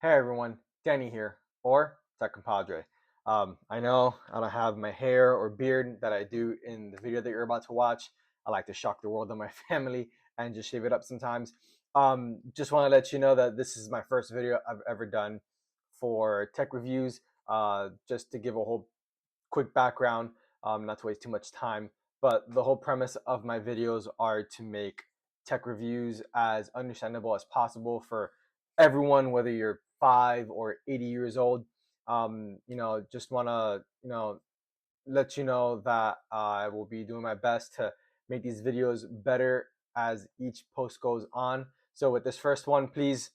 Hey everyone, Danny here, or Tech Compadre. I know I don't have my hair or beard that I do in the video that you're about to watch. I like to shock the world and my family and just shave it up sometimes. Just want to let you know that this is my first video I've ever done for tech reviews. Just to give a whole quick background, not to waste too much time, but the whole premise of my videos are to make tech reviews as understandable as possible for everyone, whether you're 5 or 80 years old. Just want to, let you know that I will be doing my best to make these videos better as each post goes on. So with this first one, please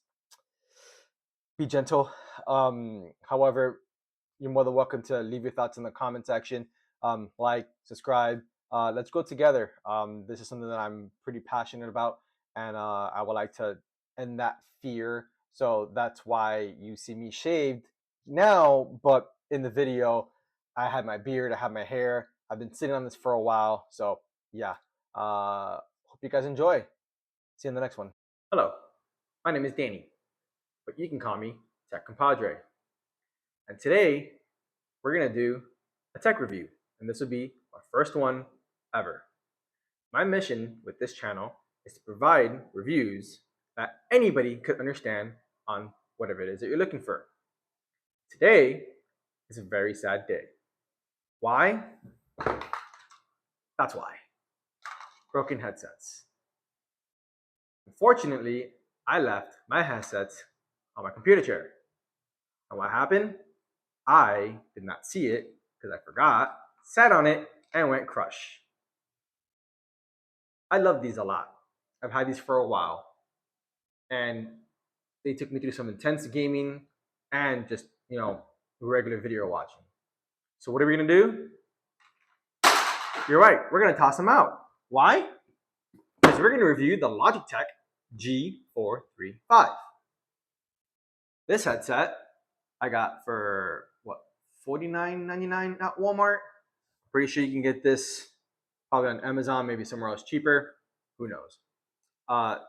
be gentle. However, you're more than welcome to leave your thoughts in the comment section. Like, subscribe. Let's go together. This is something that I'm pretty passionate about, and I would like to end that fear. So that's why you see me shaved now, but in the video, I had my beard, I have my hair. I've been sitting on this for a while. So yeah, hope you guys enjoy. See you in the next one. Hello, my name is Danny, but you can call me Tech Compadre. And today, we're going to do a tech review, and this will be our first one ever. My mission with this channel is to provide reviews that anybody could understand on whatever it is that you're looking for. Today is a very sad day. Why? That's why. Broken headsets. Unfortunately, I left my headsets on my computer chair. And what happened? I did not see it because I forgot, sat on it, and went crush. I love these a lot. I've had these for a while, and they took me through some intense gaming and just, regular video watching. So what are we gonna do? You're right, we're gonna toss them out. Why? Because we're gonna review the Logitech G435. This headset I got for what, $49.99 at Walmart. Pretty sure you can get this probably on Amazon, maybe somewhere else cheaper. Who knows?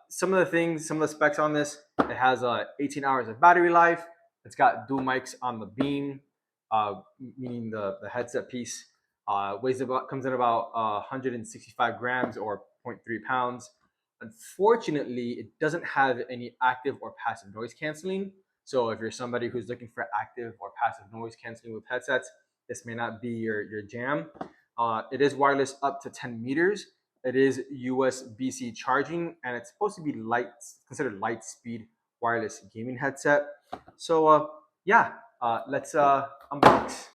Some of the specs on this, it has 18 hours of battery life. It's got dual mics on the beam, meaning the headset piece. Comes in about 165 grams or 0.3 pounds. Unfortunately, it doesn't have any active or passive noise canceling. So if you're somebody who's looking for active or passive noise canceling with headsets, this may not be your jam. It is wireless up to 10 meters. It is USB-C charging, and it's supposed to be considered light speed wireless gaming headset. So let's unbox.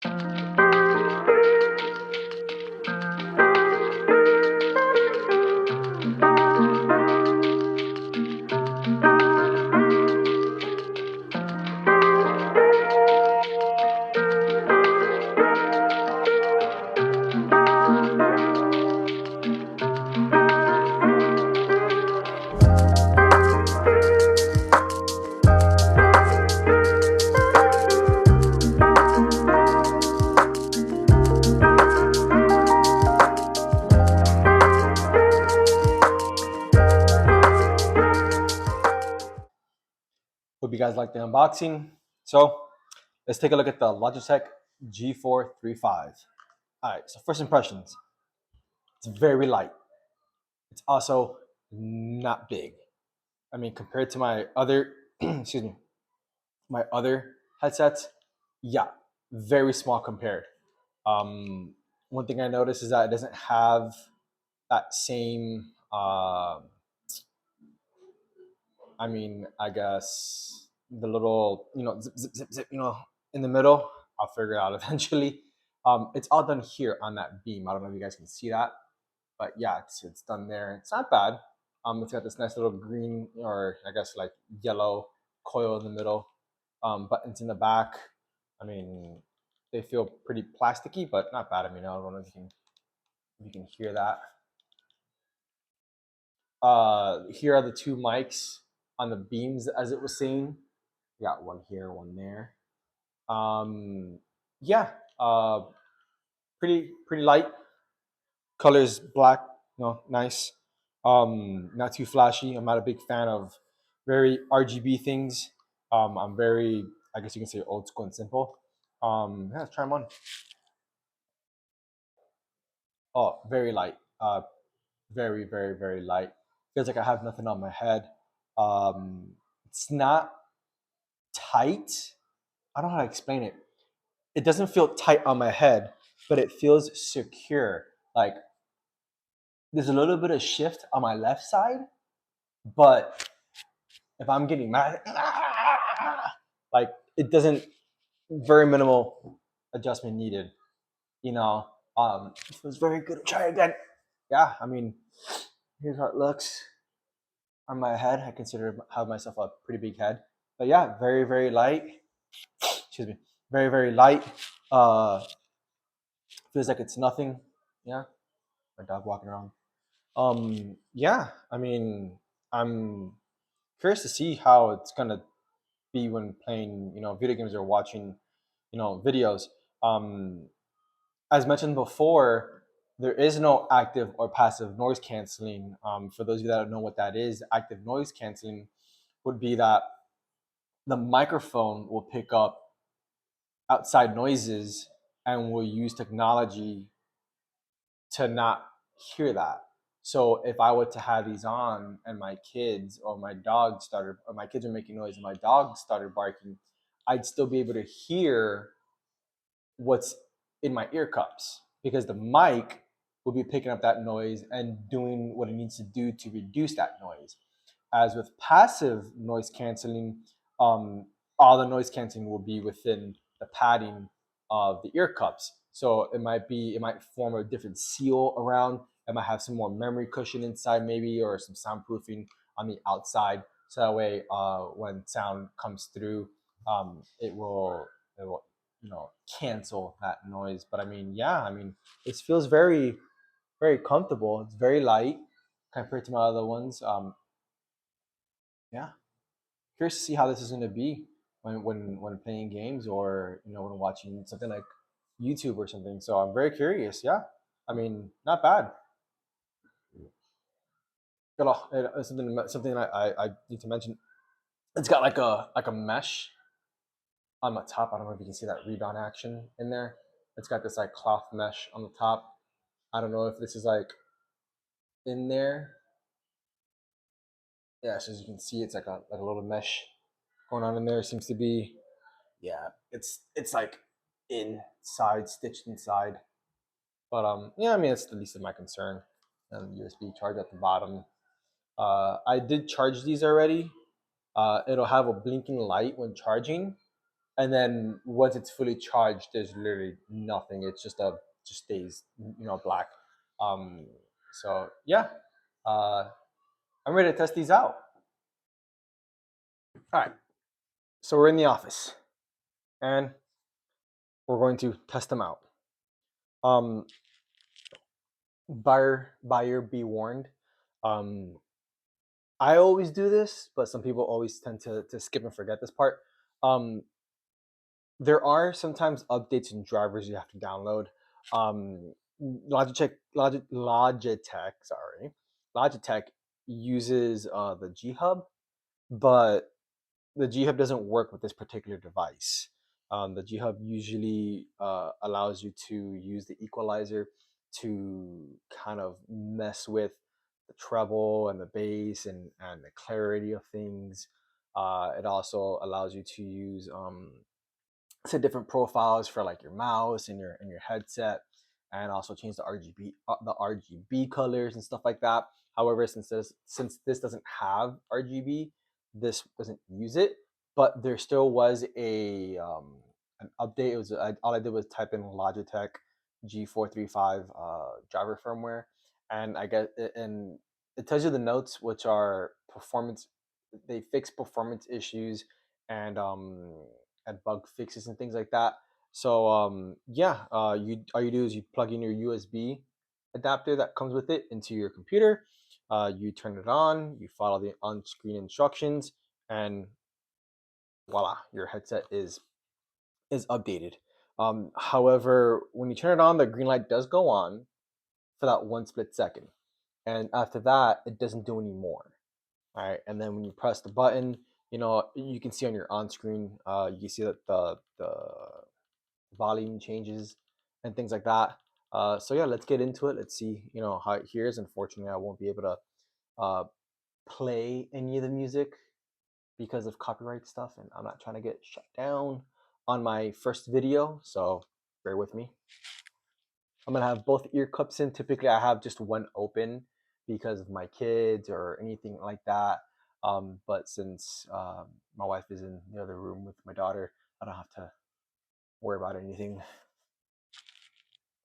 Hope you guys like the unboxing. So let's take a look at the Logitech G435. All right, so first impressions. It's very light. It's also not big. I mean, compared to my other, my other headsets, yeah, very small compared. One thing I noticed is that it doesn't have that same, I guess the little, zip, zip, zip, zip, in the middle. I'll figure it out eventually. It's all done here on that beam. I don't know if you guys can see that, but yeah, it's done there. It's not bad. It's got this nice little green, or I guess like yellow coil in the middle. Buttons in the back. I mean, they feel pretty plasticky, but not bad. I mean, I don't know if you can hear that. Here are the two mics on the beams, as it was saying. We got one here, one there. Pretty light. Color's black, nice. Not too flashy. I'm not a big fan of very RGB things. I'm very, I guess you can say, old school and simple. Yeah, let's try them on. Oh, very light. Very, very, very light. Feels like I have nothing on my head. It's not tight. I don't know how to explain it. It doesn't feel tight on my head, but it feels secure. Like there's a little bit of shift on my left side, but if I'm getting mad, like it doesn't, very minimal adjustment needed. You know, it feels very good. Try again. Yeah, I mean, here's how it looks on my head. I consider have myself a pretty big head, but yeah, very, very light. Excuse me, very, very light. Uh, feels like it's nothing. Yeah, my dog walking around. Yeah, I mean, I'm curious to see how it's gonna be when playing, video games or watching, videos. Um, as mentioned before, there is no active or passive noise canceling. For those of you that don't know what that is, active noise canceling would be that the microphone will pick up outside noises and will use technology to not hear that. So if I were to have these on and my kids or my dog started, or my kids are making noise and my dog started barking, I'd still be able to hear what's in my ear cups because the mic will be picking up that noise and doing what it needs to do to reduce that noise. As with passive noise canceling, um, all the noise canceling will be within the padding of the ear cups. So it might form a different seal around. It might have some more memory cushion inside, maybe, or some soundproofing on the outside. So that way, when sound comes through, it will cancel that noise. But I mean, yeah, I mean, it feels very, very comfortable. It's very light compared to my other ones. Yeah, curious to see how this is going to be when playing games or when watching something like YouTube or something. So I'm very curious. Yeah, I mean, not bad. Something I need to mention. It's got like a mesh on the top. I don't know if you can see that rebound action in there. It's got this like cloth mesh on the top. I don't know if this is like in there. Yeah, so as you can see, it's like a little mesh going on in there. It seems to be, yeah, it's like inside, stitched inside. But yeah, I mean, it's the least of my concern. And USB charge at the bottom. I did charge these already. It'll have a blinking light when charging, and then once it's fully charged, there's literally nothing. It's just stays black. Um, so yeah, uh, I'm ready to test these out. All right, so we're in the office, and we're going to test them out. Um, buyer be warned. Um, I always do this, but some people always tend to skip and forget this part. Um, there are sometimes updates and drivers you have to download. Logitech uses the G Hub, but the G Hub doesn't work with this particular device. The G Hub usually allows you to use the equalizer to kind of mess with the treble and the bass and the clarity of things. It also allows you to use set different profiles for like your mouse and your headset, and also change the RGB colors and stuff like that. However, since this doesn't have RGB, this doesn't use it. But there still was a an update. All I did was type in Logitech G435 driver firmware, and it tells you the notes, which are performance. They fix performance issues and bug fixes and things like that. So yeah, you all you do is you plug in your USB adapter that comes with it into your computer. You turn it on, you follow the on-screen instructions, and voila, your headset is updated. However, when you turn it on, the green light does go on for that one split second, and after that, it doesn't do any more. All right, and then when you press the button, you can see on your on screen, you can see that the volume changes and things like that. So yeah, let's get into it. Let's see, how it hears. Unfortunately, I won't be able to uh, play any of the music because of copyright stuff, and I'm not trying to get shut down on my first video, so bear with me. I'm gonna have both ear cups in. Typically, I have just one open because of my kids or anything like that. But since my wife is in the other room with my daughter, I don't have to worry about anything.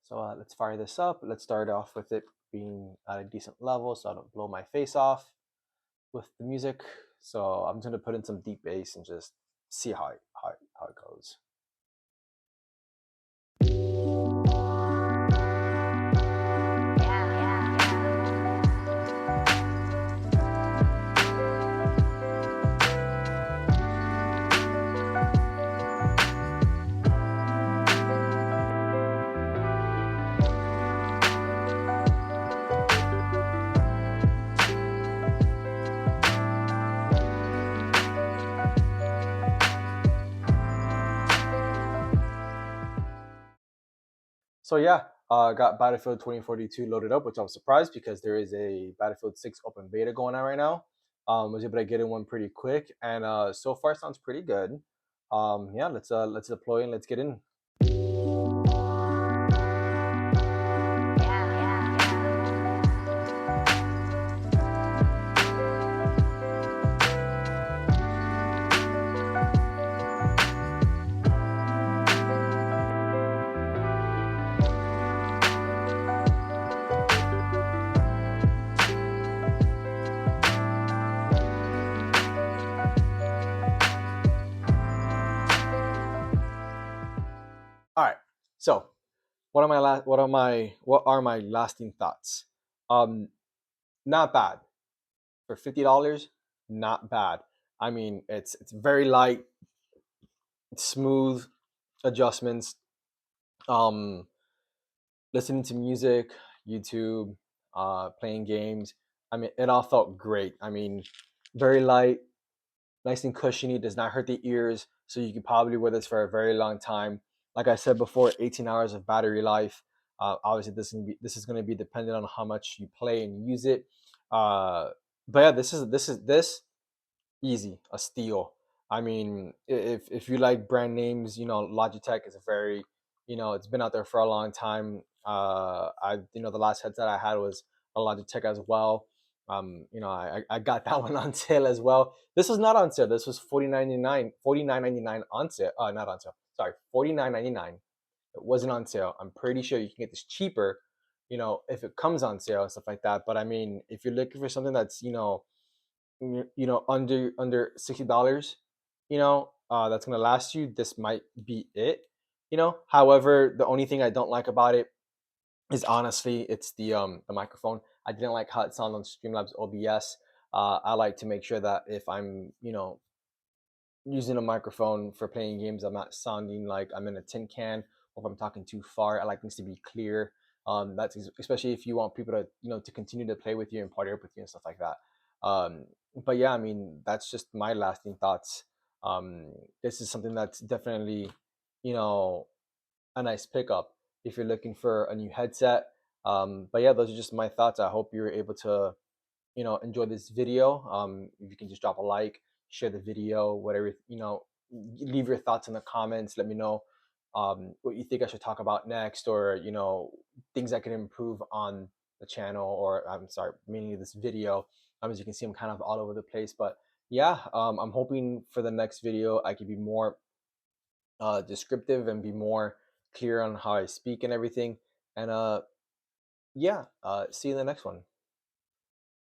So let's fire this up. Let's start off with it being at a decent level so I don't blow my face off with the music. So I'm just gonna put in some deep bass and just see how it goes. So yeah, got Battlefield 2042 loaded up, which I was surprised because there is a Battlefield 6 open beta going on right now. Was able to get in one pretty quick, and so far sounds pretty good. Yeah, let's deploy and let's get in. All right. So, what are my lasting thoughts? Um, Not bad for $50. Not bad. I mean, it's very light, smooth adjustments. Um, Listening to music, YouTube, playing games. I mean, it all felt great. I mean, very light, nice and cushiony, does not hurt the ears, so you can probably wear this for a very long time. Like I said before, 18 hours of battery life. Obviously, this is going to be dependent on how much you play and use it. Uh, but yeah, this easy, a steal. I mean, if you like brand names, Logitech is a very, it's been out there for a long time. The last headset I had was a Logitech as well. I got that one on sale as well. This was not on sale. This was $49.99 on sale. Not on sale. Sorry, $49.99. It wasn't on sale. I'm pretty sure you can get this cheaper, if it comes on sale and stuff like that. But I mean, if you're looking for something that's, under $60, that's gonna last you, this might be it. However, the only thing I don't like about it is honestly it's the microphone. I didn't like how it sounded on Streamlabs OBS. I like to make sure that if I'm using a microphone for playing games, I'm not sounding like I'm in a tin can, or if I'm talking too far. I like things to be clear. That's especially if you want people to to continue to play with you and party up with you and stuff like that. But yeah, I mean that's just my lasting thoughts. This is something that's definitely you know a nice pickup if you're looking for a new headset. But yeah, those are just my thoughts. I hope you're able to enjoy this video. If you can just drop a like, share the video, whatever, leave your thoughts in the comments. Let me know what you think I should talk about next, or things I can improve on the channel, or I'm sorry, mainly this video. As you can see, I'm kind of all over the place, but yeah, I'm hoping for the next video I can be more descriptive and be more clear on how I speak and everything. And yeah, see you in the next one.